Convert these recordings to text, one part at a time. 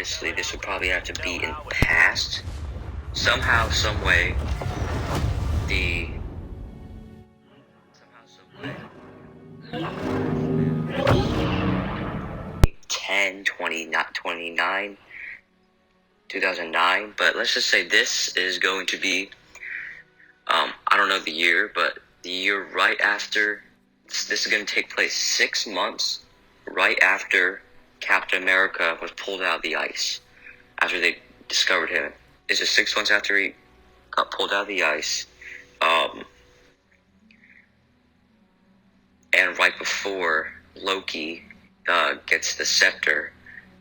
obviously this would probably have to be in past. Somehow, some way, 10, 20, not 29, 2009, but let's just say this is going to be, I don't know the year, but the year right after, this is going to take place 6 months right after Captain America was pulled out of the ice, after they discovered him. This is 6 months after he got pulled out of the ice, and right before Loki gets the scepter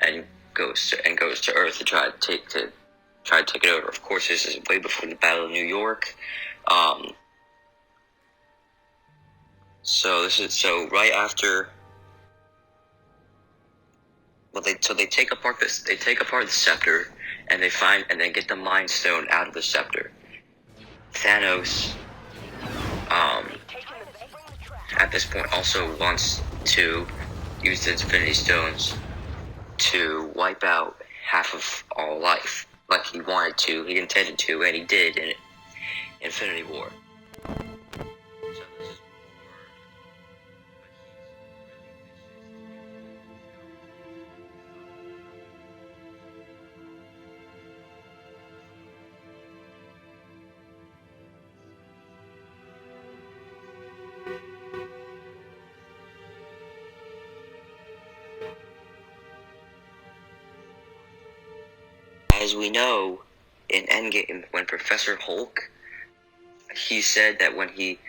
and goes to Earth to try to take it over. Of course, this is way before the Battle of New York. So right after. Well, they take apart the scepter, and then get the Mind Stone out of the scepter. Thanos, at this point, also wants to use the Infinity Stones to wipe out half of all life, like he wanted to, he intended to, and he did in Infinity War. As we know, in Endgame, when Professor Hulk, he said that when he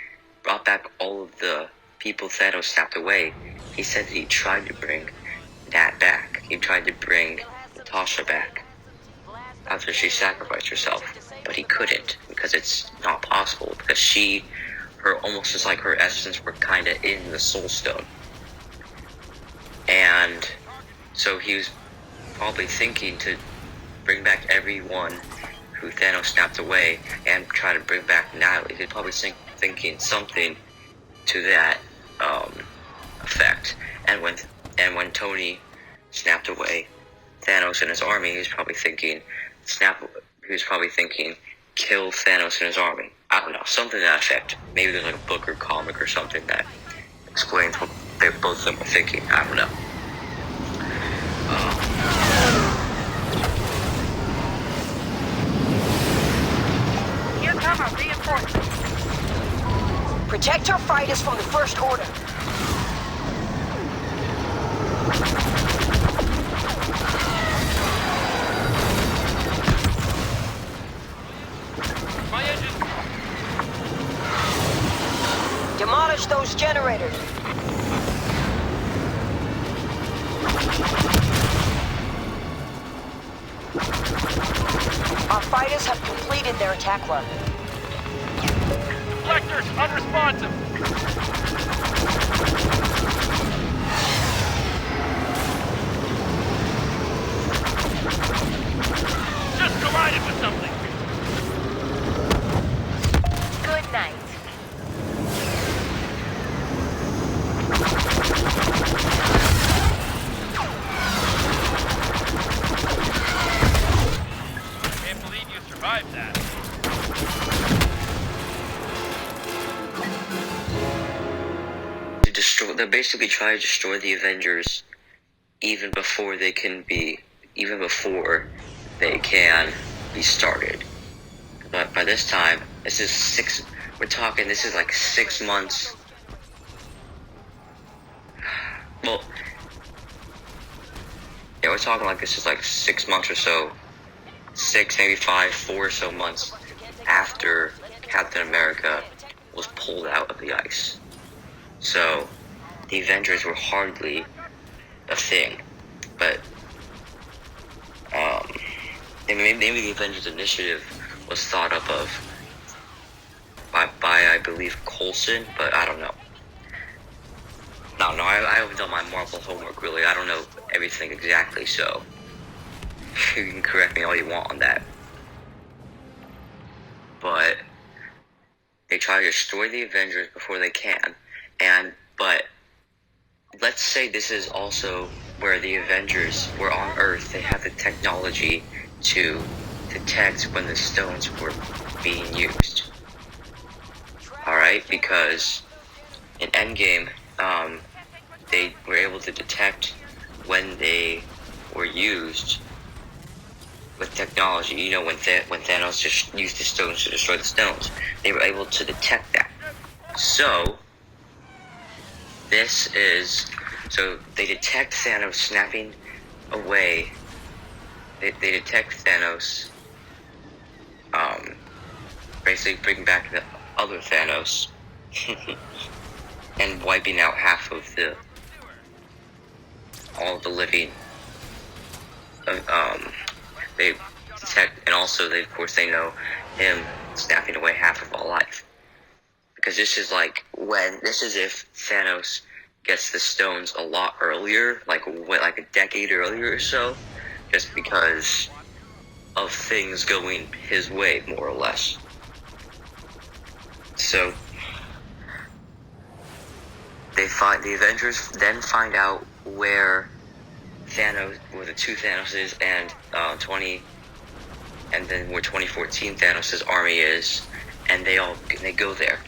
brought back all of the people Thanos snapped away, he said that he tried to bring Nat back. He tried to bring Natasha back after she sacrificed herself, but he couldn't, because it's not possible, because almost just like her essence were kind of in the Soul Stone. And so he was probably thinking to bring back everyone who Thanos snapped away and try to bring back Natalie. He's probably thinking something to that effect. And when Tony snapped away Thanos and his army, he was probably thinking kill Thanos and his army. I don't know, something to that effect. Maybe there's like a book or comic or something that explains what both of them were thinking. I don't know. Reinforcements. Protect our fighters from the First Order. My engine. Demolish those generators. Our fighters have completed their attack run. Reflectors unresponsive. Just collided with something. Good night. Can't believe you survived that. They basically try to destroy the Avengers even before they can be started. But by this time, this is like 6 months. Well, yeah, we're talking like this is like 6 months or so. 6, maybe 5, 4 or so months after Captain America was pulled out of the ice. So, the Avengers were hardly a thing, but maybe the Avengers Initiative was thought up of by I believe Coulson, but I don't know. No, I haven't done my Marvel homework really. I don't know everything exactly, so you can correct me all you want on that. But they try to destroy the Avengers before they can, but let's say this is also where the Avengers were on Earth, they had the technology to detect when the stones were being used. Alright, because in Endgame, they were able to detect when they were used with technology. You know, when Thanos just used the stones to destroy the stones, they were able to detect that. So they detect Thanos snapping away. They detect Thanos, basically bringing back the other Thanos, and wiping out half of all the living. They detect, and also they, of course, they know him snapping away half of all life. Because this is if Thanos gets the stones a lot earlier, like a decade earlier or so, just because of things going his way, more or less. So the Avengers then find out where the two Thanoses and then where 2014 Thanos' army is, and they go there.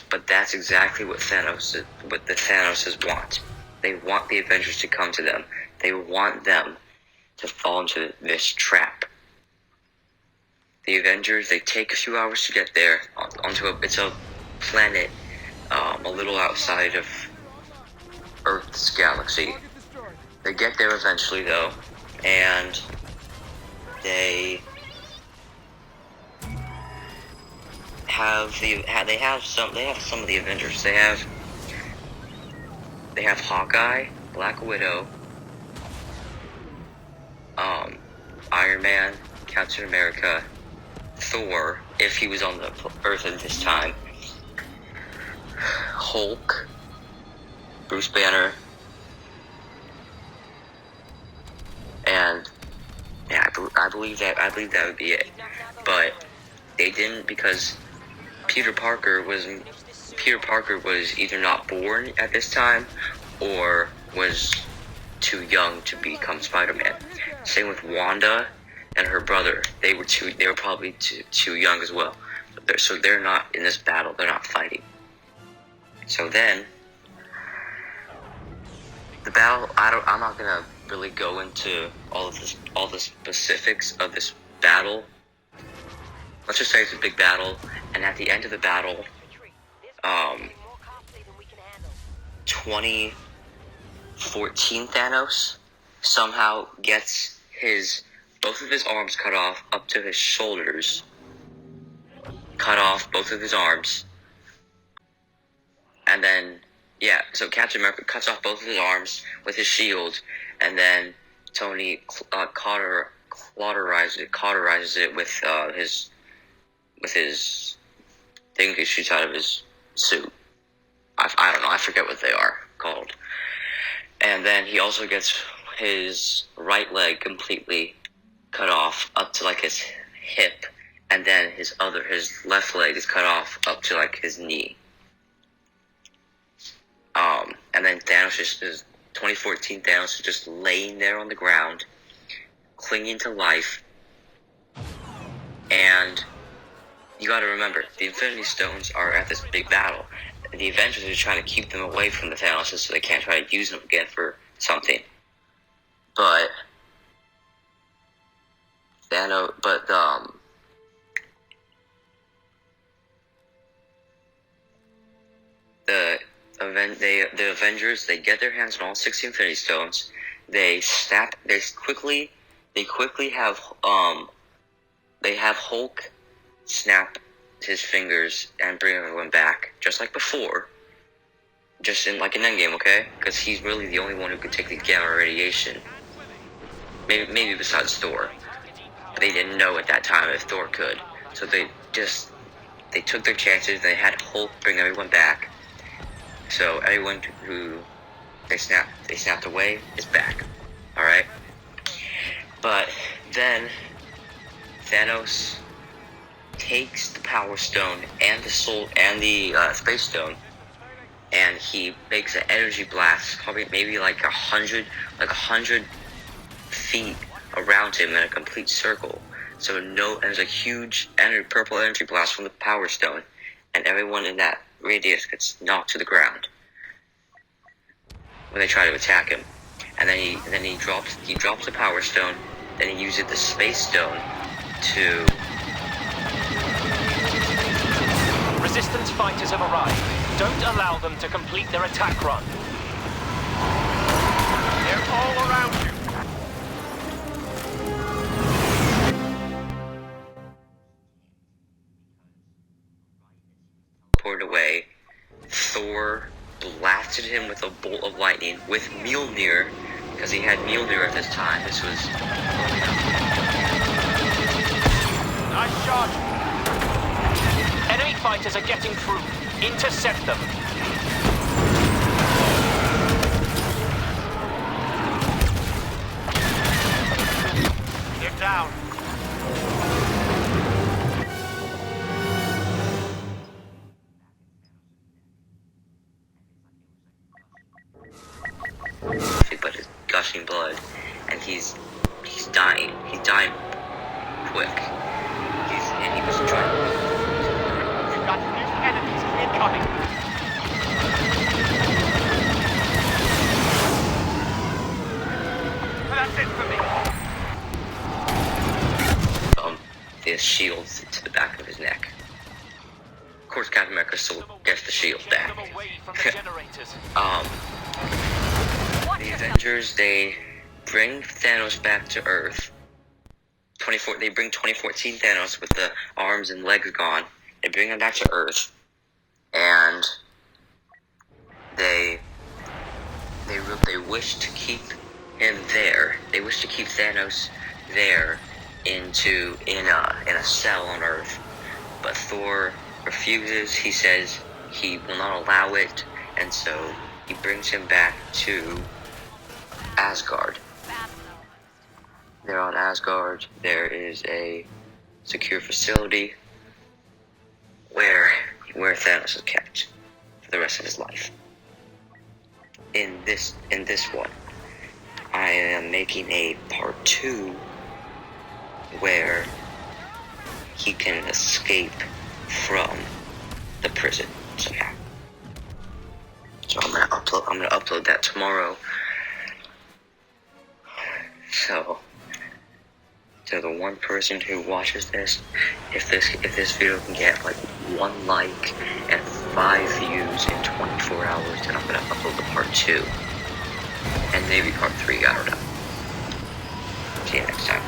But that's exactly what the Thanoses want. They want the Avengers to come to them. They want them to fall into this trap. The Avengers, they take a few hours to get there it's a planet a little outside of Earth's galaxy. They get there eventually, though, and they have some of the Avengers. They have Hawkeye, Black Widow, Iron Man, Captain America, Thor, if he was on the Earth at this time, Hulk, Bruce Banner, and yeah, I believe that would be it. But they didn't, because Peter Parker was either not born at this time or was too young to become Spider-Man. Same with Wanda and her brother. They were probably too young as well. So they're not in this battle. They're not fighting. So then the battle. I'm not gonna really go into all the specifics of this battle. Let's just say it's a big battle, and at the end of the battle, 2014 Thanos somehow gets both of his arms cut off up to his shoulders. Cut off both of his arms. And then, so Captain America cuts off both of his arms with his shield, and then Tony cauterizes it with his thing he shoots out of his suit. I don't know, I forget what they are called. And then he also gets his right leg completely cut off up to like his hip, and then his left leg is cut off up to like his knee. And then 2014 Thanos is just laying there on the ground, clinging to life. And you gotta remember, the Infinity Stones are at this big battle. The Avengers are trying to keep them away from the Thanos so they can't try to use them again for something. But the Avengers, they get their hands on all 6 Infinity Stones. They quickly have Hulk snap his fingers and bring everyone back, just like before. Just in Endgame, okay? Because he's really the only one who could take the gamma radiation. Maybe besides Thor. But they didn't know at that time if Thor could. So they took their chances. They had Hulk bring everyone back. So everyone who they snapped away is back. Alright? But then Thanos takes the Power Stone and the Space Stone and he makes an energy blast, probably maybe like 100 feet around him in a complete circle. So and there's a huge purple energy blast from the Power Stone, and everyone in that radius gets knocked to the ground when they try to attack him. And then he drops the Power Stone. Then he uses the Space Stone to. Resistance fighters have arrived. Don't allow them to complete their attack run. They're all around you. Poured away. Thor blasted him with a bolt of lightning with Mjolnir, because he had Mjolnir at this time. This was. Nice shot. Enemy fighters are getting through. Intercept them. They're down. But it's gushing blood, and he's dying. He's dying quick. And he was trying. You've got new enemies incoming. That's it for me. His shield to the back of his neck. Of course, Captain America still gets the shield Get back. them away from the generators. The Avengers, they bring Thanos back to Earth. They bring 2014 Thanos with the arms and legs gone. They bring him back to Earth, and they wish to keep him there. They wish to keep Thanos there in a cell on Earth, but Thor refuses. He says he will not allow it, and so he brings him back to Asgard. They're on Asgard. There is a secure facility where Thanos is kept for the rest of his life. In this one, I am making a part 2 where he can escape from the prison. So yeah. So I'm gonna upload that tomorrow. So to the one person who watches this, if this video can get like 1 like and 5 views in 24 hours, then I'm gonna upload the part 2. And maybe part 3, I don't know. See you next time.